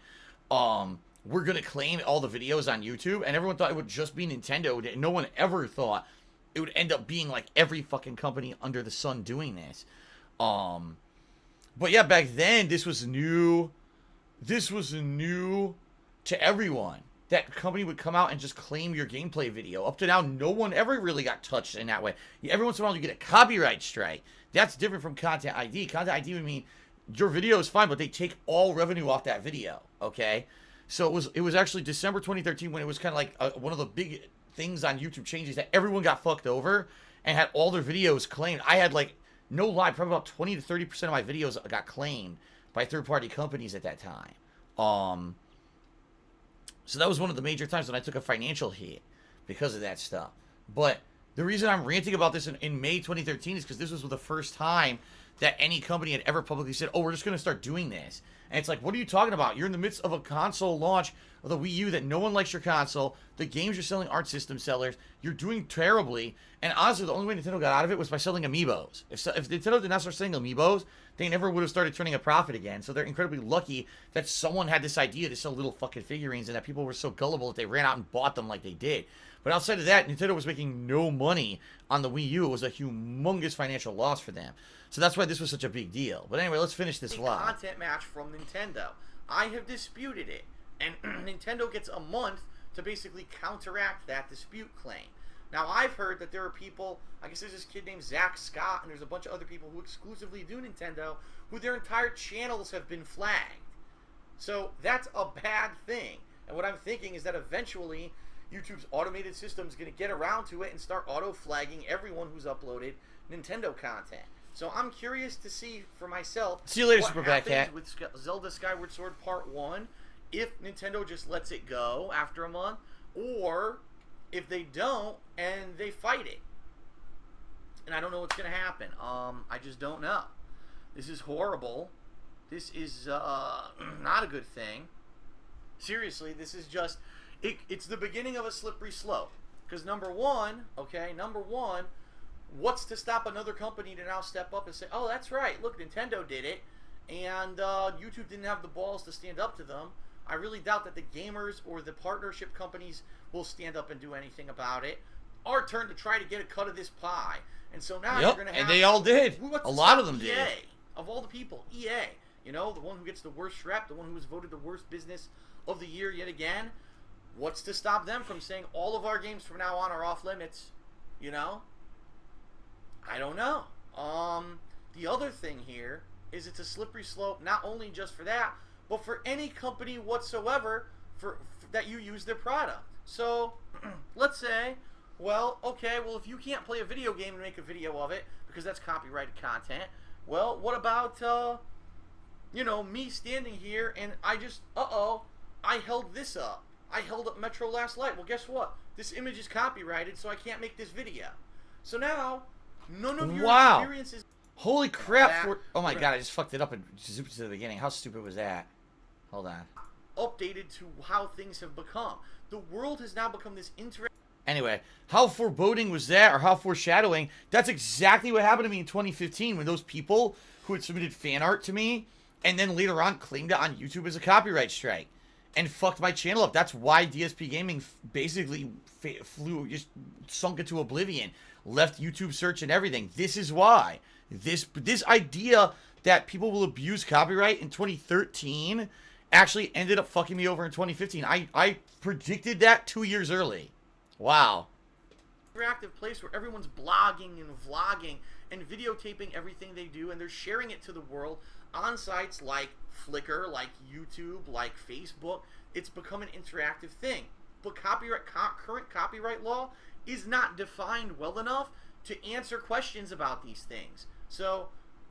we're going to claim all the videos on YouTube, and everyone thought it would just be Nintendo. No one ever thought it would end up being like every fucking company under the sun doing this. But yeah, back then, this was new. This was new to everyone. That company would come out and just claim your gameplay video. Up to now, no one ever really got touched in that way. Every once in a while, you get a copyright strike. That's different from Content ID. Content ID would mean your video is fine, but they take all revenue off that video, okay? So it was actually December 2013 when it was kind of like one of the big things on YouTube changes that everyone got fucked over and had all their videos claimed. I had, like, no lie, probably about 20 to 30% of my videos got claimed by third-party companies at that time. So that was one of the major times when I took a financial hit because of that stuff. But the reason I'm ranting about this in May 2013 is because this was the first time that any company had ever publicly said, oh, we're just going to start doing this. And it's like, what are you talking about? You're in the midst of a console launch of the Wii U that no one likes your console. The games you're selling aren't system sellers. You're doing terribly. And honestly, the only way Nintendo got out of it was by selling amiibos. If Nintendo did not start selling amiibos, they never would have started turning a profit again. So they're incredibly lucky that someone had this idea to sell little fucking figurines and that people were so gullible that they ran out and bought them like they did. But outside of that, Nintendo was making no money on the Wii U. It was a humongous financial loss for them. So that's why this was such a big deal. But anyway, let's finish this vlog. Content match from Nintendo. I have disputed it. And Nintendo gets a month to basically counteract that dispute claim. Now, I've heard that there are people, I guess there's this kid named Zach Scott, and there's a bunch of other people who exclusively do Nintendo, who their entire channels have been flagged. So that's a bad thing. And what I'm thinking is that eventually YouTube's automated system is going to get around to it and start auto-flagging everyone who's uploaded Nintendo content. So I'm curious to see for myself see you later, what Super happens Cat. with Zelda Skyward Sword Part 1, if Nintendo just lets it go after a month, or if they don't and they fight it. And I don't know what's going to happen. I just don't know. This is horrible. This is not a good thing. Seriously, this is just... It's the beginning of a slippery slope. Because number one, what's to stop another company to now step up and say, oh, that's right, look, Nintendo did it, and YouTube didn't have the balls to stand up to them. I really doubt that the gamers or the partnership companies will stand up and do anything about it. Our turn to try to get a cut of this pie. And so now you're going to have... and they all did. A lot of them did. Of all the people, EA. You know, the one who gets the worst rep, the one who was voted the worst business of the year yet again. What's to stop them from saying all of our games from now on are off limits? You know? I don't know. The other thing here is it's a slippery slope, not only just for that, but for any company whatsoever for that you use their product. So, let's say, well, okay, well, if you can't play a video game and make a video of it, because that's copyrighted content, well, what about, you know, me standing here and I just, I held this up. I held up Metro Last Light. Well, guess what? This image is copyrighted, so I can't make this video. So now, none of your experiences... Holy crap! Oh my god, I just fucked it up and zooped to the beginning. How stupid was that? Hold on. Updated to how things have become. The world has now become this interesting... Anyway, how foreboding was that, or how foreshadowing? That's exactly what happened to me in 2015 when those people who had submitted fan art to me and then later on claimed it on YouTube as a copyright strike and fucked my channel up. That's why DSPGaming basically just sunk into oblivion, left YouTube search and everything. This is why. This idea that people will abuse copyright in 2013 actually ended up fucking me over in 2015. I predicted that 2 years early. Wow. Interactive place where everyone's blogging and vlogging and videotaping everything they do, and they're sharing it to the world on sites like Flickr, like YouTube, like Facebook. It's become an interactive thing. But current copyright law is not defined well enough to answer questions about these things. So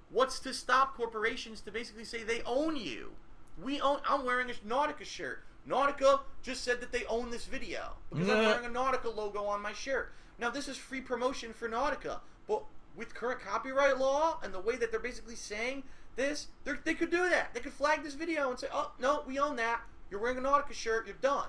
what's to stop corporations to basically say they own you? I'm wearing a Nautica shirt. Nautica just said that they own this video because I'm wearing a Nautica logo on my shirt. Now, this is free promotion for Nautica, but with current copyright law and the way that they're basically saying this, they could do that. They could flag this video and say, oh, no, we own that. You're wearing a Nautica shirt. You're done.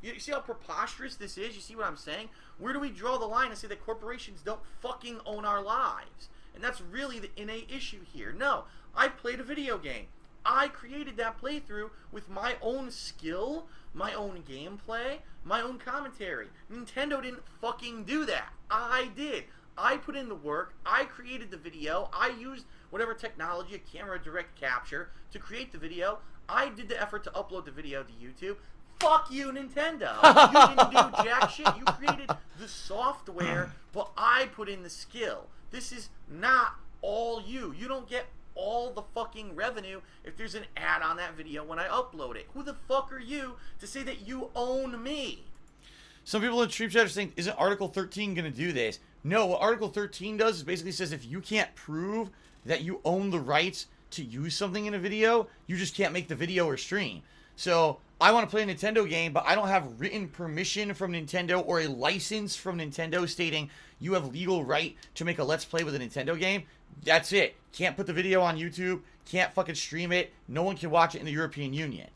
You see how preposterous this is? You see what I'm saying? Where do we draw the line and say that corporations don't fucking own our lives? And that's really the innate issue here. No, I played a video game. I created that playthrough with my own skill, my own gameplay, my own commentary. Nintendo didn't fucking do that. I did. I put in the work. I created the video. I used whatever technology, a camera, direct capture, to create the video. I did the effort to upload the video to YouTube. Fuck you, Nintendo. You didn't do jack shit. You created the software, but I put in the skill. This is not all you. You don't get all the fucking revenue if there's an ad on that video when I upload it. Who the fuck are you to say that you own me? Some people in stream chat are saying, isn't Article 13 going to do this? No, what Article 13 does is basically says if you can't prove that you own the rights to use something in a video, you just can't make the video or stream. So I want to play a Nintendo game, but I don't have written permission from Nintendo or a license from Nintendo stating you have legal right to make a Let's Play with a Nintendo game. That's it. Can't put the video on YouTube. Can't fucking stream it. No one can watch it in the European Union.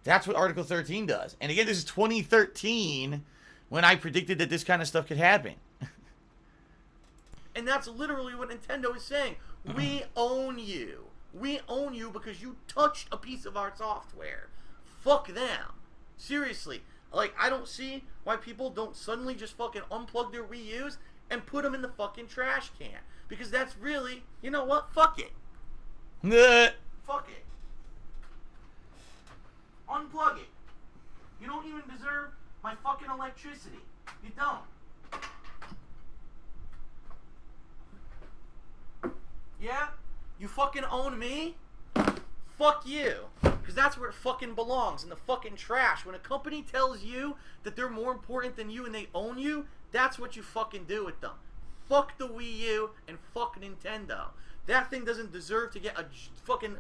That's what Article 13 does. And again, this is 2013 when I predicted that this kind of stuff could happen. And that's literally what Nintendo is saying. We own you. We own you because you touched a piece of our software. Fuck them. Seriously. Like, I don't see why people don't suddenly just fucking unplug their Wii U's and put them in the fucking trash can. Because that's really, you know what? Fuck it. Fuck it. Unplug it. You don't even deserve my fucking electricity. You don't. Yeah? You fucking own me? Fuck you. Because that's where it fucking belongs, in the fucking trash. When a company tells you that they're more important than you and they own you, that's what you fucking do with them. Fuck the Wii U and fuck Nintendo. That thing doesn't deserve to get a fucking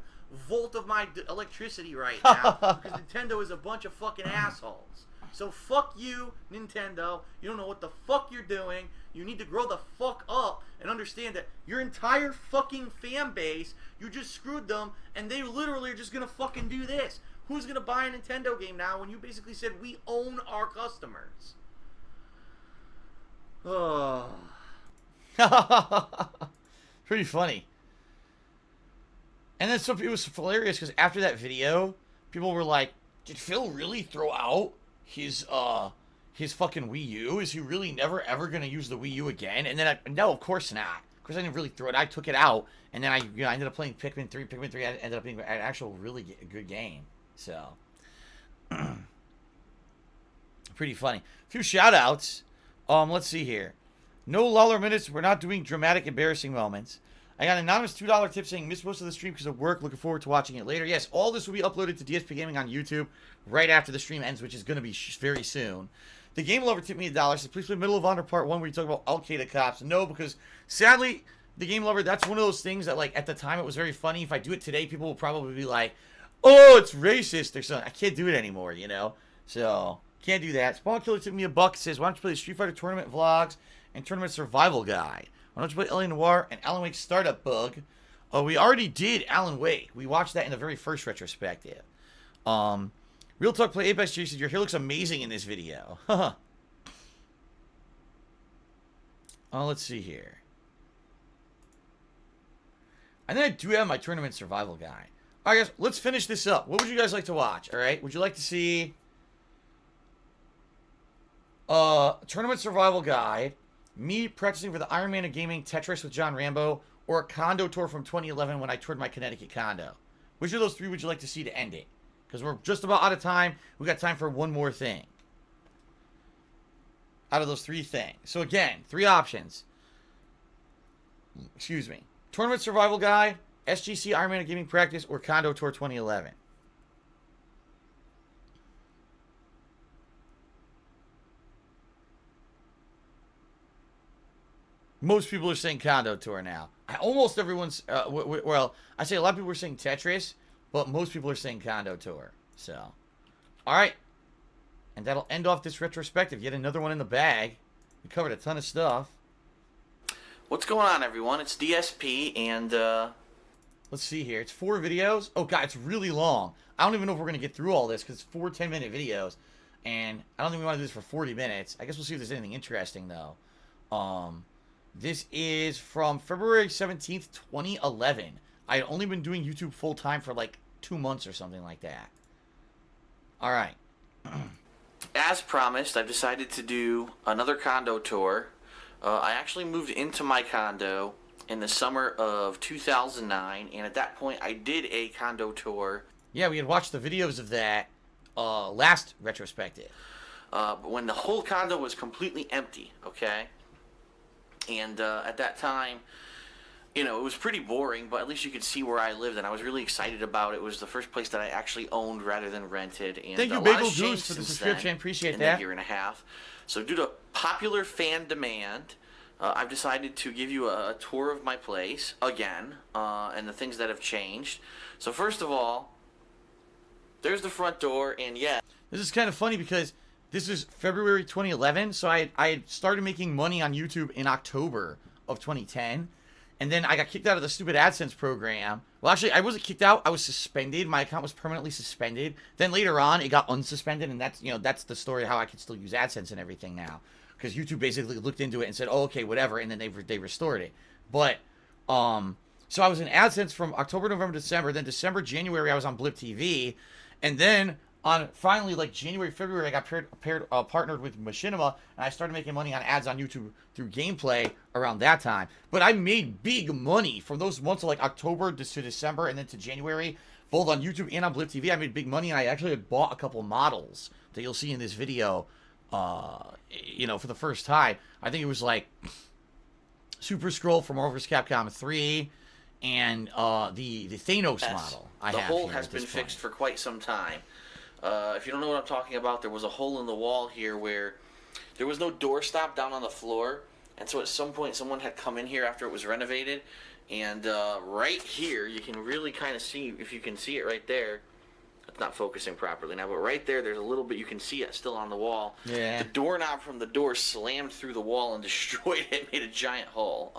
volt of my electricity right now because Nintendo is a bunch of fucking assholes. So fuck you, Nintendo. You don't know what the fuck you're doing. You need to grow the fuck up and understand that your entire fucking fan base, you just screwed them, and they literally are just gonna fucking do this. Who's gonna buy a Nintendo game now when you basically said we own our customers? Oh. Pretty funny. And then it was hilarious because after that video, people were like, did Phil really throw out his fucking Wii U? Is he really never ever gonna use the Wii U again? And then no, of course not. Of course I didn't really throw it. I took it out, and then I ended up playing Pikmin 3. Pikmin 3 ended up being an actual really good game. So pretty funny. A few shout outs. Let's see here. No Lawler minutes. We're not doing dramatic, embarrassing moments. I got an anonymous $2 tip saying missed most of the stream because of work. Looking forward to watching it later. Yes, all this will be uploaded to DSPGaming on YouTube right after the stream ends, which is going to be very soon. The Game Lover tipped me $1. Says, please play Middle of Honor Part 1 where you talk about Al-Qaeda cops. No, because sadly, the Game Lover, that's one of those things that, like, at the time it was very funny. If I do it today, people will probably be like, oh, it's racist or something. I can't do it anymore, you know? So, can't do that. Spawn Killer tipped me $1. Says, why don't you play the Street Fighter Tournament Vlogs and Tournament Survival Guide? Why don't you play L.A. Noire and Alan Wake Startup Bug? Oh, we already did Alan Wake. We watched that in the very first retrospective. Real Talk Play Apex Jason, your hair looks amazing in this video. Let's see here. And then I do have my tournament survival guide. All right, guys, let's finish this up. What would you guys like to watch? All right, would you like to see tournament survival guide, me practicing for the Iron Man of Gaming, Tetris with John Rambo, or a condo tour from 2011 when I toured my Connecticut condo? Which of those three would you like to see to end it? Because we're just about out of time. We got time for one more thing. Out of those three things. So again, three options. Excuse me. Tournament survival guide, SGC Iron Man of Gaming practice, or condo tour 2011. Most people are saying condo tour now. Almost everyone's, well, I say a lot of people are saying Tetris, but most people are saying condo tour. So, all right. And that'll end off this retrospective. Yet another one in the bag. We covered a ton of stuff. What's going on, everyone? It's DSP, and let's see here. It's 4 videos. Oh, God, it's really long. I don't even know if we're going to get through all this because it's 4 10-minute videos. And I don't think we want to do this for 40 minutes. I guess we'll see if there's anything interesting, though. This is from February 17th, 2011. I had only been doing YouTube full-time for like 2 months or something like that. All right. as promised, I've decided to do another condo tour. I actually moved into my condo in the summer of 2009, and at that point I did a condo tour. Yeah, we had watched the videos of that last retrospective. But when the whole condo was completely empty, okay? And at that time, you know, it was pretty boring, but at least you could see where I lived, and I was really excited about it. It was the first place that I actually owned rather than rented. And thank you, Bagel Goose, for the subscription. Appreciate that. In that year and a half. So due to popular fan demand, I've decided to give you a tour of my place again, and the things that have changed. So first of all, there's the front door, and yeah. This is kind of funny because this is February 2011, so I had started making money on YouTube in October of 2010. And then I got kicked out of the stupid AdSense program. Well, actually, I wasn't kicked out. I was suspended. My account was permanently suspended. Then later on, it got unsuspended, and that's the story of how I can still use AdSense and everything now. Because YouTube basically looked into it and said, oh, okay, whatever, and then they restored it. But, so I was in AdSense from October, November, December. Then December, January, I was on Blip TV. And then on finally, like January, February, I got partnered with Machinima, and I started making money on ads on YouTube through gameplay around that time. But I made big money from those months of like October to December and then to January, both on YouTube and on Blip TV. I made big money, and I actually had bought a couple models that you'll see in this video, you know, for the first time. I think it was like Super Scroll from Marvel vs. Capcom 3 and the Thanos model. The hole has been fixed for quite some time. If you don't know what I'm talking about, there was a hole in the wall here where there was no doorstop down on the floor, and so at some point someone had come in here after it was renovated, and right here you can really kind of see, if you can see it right there. It's not focusing properly now, but right there, there's a little bit, you can see it still on the wall. Yeah. The doorknob from the door slammed through the wall and destroyed it, made a giant hole.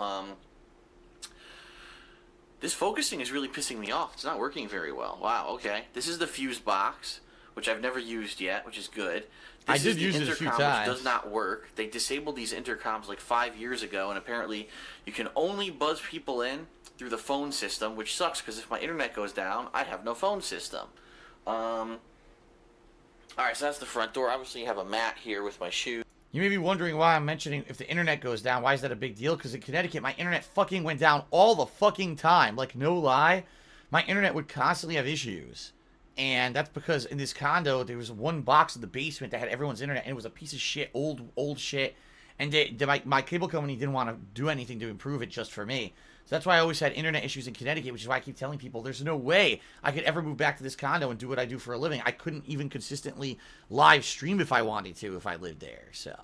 This focusing is really pissing me off. It's not working very well. Wow, okay. This is the fuse box, which I've never used yet, which is good. I did use it a few times. Which does not work. They disabled these intercoms like 5 years ago, and apparently you can only buzz people in through the phone system, which sucks because if my internet goes down, I have no phone system. Alright, so that's the front door. Obviously you have a mat here with my shoes. You may be wondering why I'm mentioning if the internet goes down. Why is that a big deal? Because in Connecticut, my internet fucking went down all the fucking time. Like, no lie. My internet would constantly have issues. And that's because in this condo, there was one box in the basement that had everyone's internet, and it was a piece of shit, old shit. And my cable company didn't want to do anything to improve it just for me. So that's why I always had internet issues in Connecticut, which is why I keep telling people there's no way I could ever move back to this condo and do what I do for a living. I couldn't even consistently live stream if I wanted to if I lived there, so.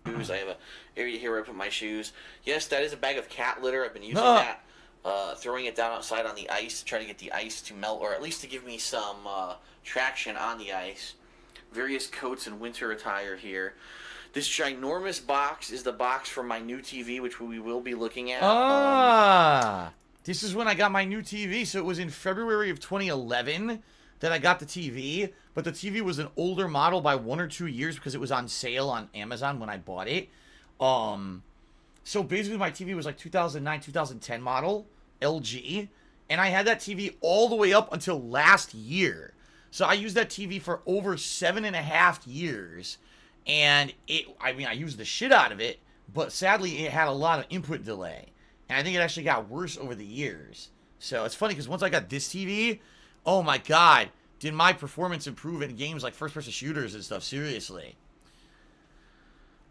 I have an area here where I put my shoes. Yes, that is a bag of cat litter. I've been using that. Throwing it down outside on the ice to try to get the ice to melt, or at least to give me some traction on the ice. Various coats and winter attire here. This ginormous box is the box for my new TV, which we will be looking at. This is when I got my new TV. So it was in February of 2011 that I got the TV. But the TV was an older model by 1 or 2 years because it was on sale on Amazon when I bought it. So basically my TV was like 2009, 2010 model. LG, and I had that TV all the way up until last year. So I used that TV for over 7.5 years, and I used the shit out of it, but sadly it had a lot of input delay, and I think it actually got worse over the years. So it's funny because once I got this TV, oh my god, did my performance improve in games like first-person shooters and stuff, seriously.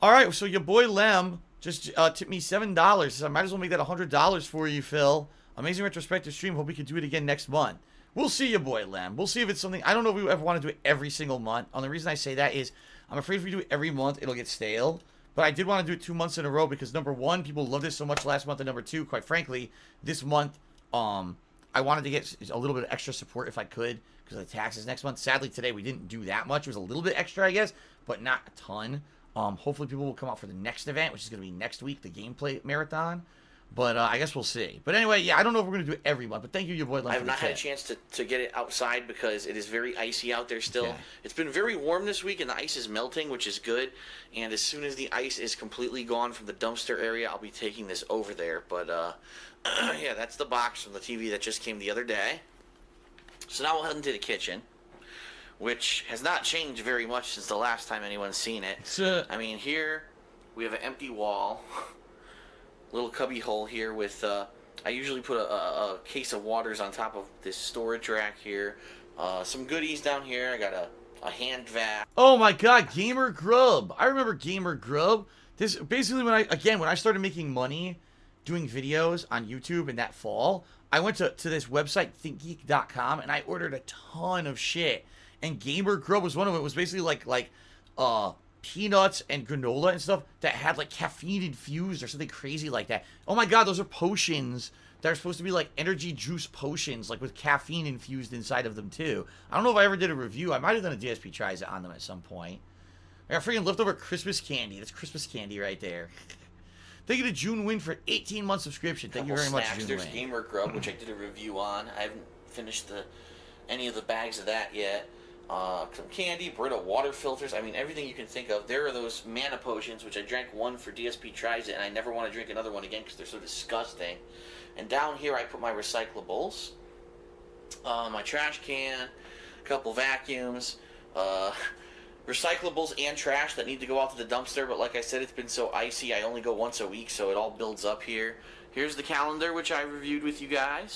Alright, so your boy Lem just tipped me $7, so I might as well make that $100 for you, Phil. Amazing retrospective stream, hope we could do it again next month. We'll see you, boy Lem. We'll see if it's something, I don't know if we ever want to do it every single month. And the reason I say that is, I'm afraid if we do it every month, it'll get stale. But I did want to do it 2 months in a row because number one, people loved it so much last month, and number two, quite frankly, this month, I wanted to get a little bit of extra support if I could because of the taxes next month. Sadly, today we didn't do that much. It was a little bit extra, I guess, but not a ton. Hopefully people will come out for the next event, which is going to be next week, the gameplay marathon. But I guess we'll see. But anyway, yeah, I don't know if we're going to do it every month, but thank you, your boy. I have not had a chance to get it outside because it is very icy out there still. Okay. It's been very warm this week, and the ice is melting, which is good. And as soon as the ice is completely gone from the dumpster area, I'll be taking this over there. But, yeah, that's the box from the TV that just came the other day. So now we'll head into the kitchen, which has not changed very much since the last time anyone's seen it. I mean, here we have an empty wall. Little cubby hole here with, I usually put a case of waters on top of this storage rack here. Some goodies down here. I got a hand vac. Oh my god, Gamer Grub. I remember Gamer Grub. This basically when I started making money doing videos on YouTube in that fall, I went to this website, thinkgeek.com, and I ordered a ton of shit. And Gamer Grub was one of them. It was basically like peanuts and granola and stuff that had like caffeine infused or something crazy like that. Oh my god, those are potions that are supposed to be like energy juice potions, like with caffeine infused inside of them too. I don't know if I ever did a review. I might have done a DSP tries on them at some point. I got freaking leftover Christmas candy. That's Christmas candy right there. Thank you to June Win for 18 month subscription. Thank you very much, June There's Win. Gamer Grub, which I did a review on. I haven't finished any of the bags of that yet. Some candy, Brita water filters. I mean, everything you can think of. There are those mana potions, which I drank one for DSP Tries It, and I never want to drink another one again because they're so disgusting. And down here, I put my recyclables, my trash can, a couple vacuums, recyclables and trash that need to go out to the dumpster. But like I said, it's been so icy, I only go once a week, so it all builds up here. Here's the calendar, which I reviewed with you guys.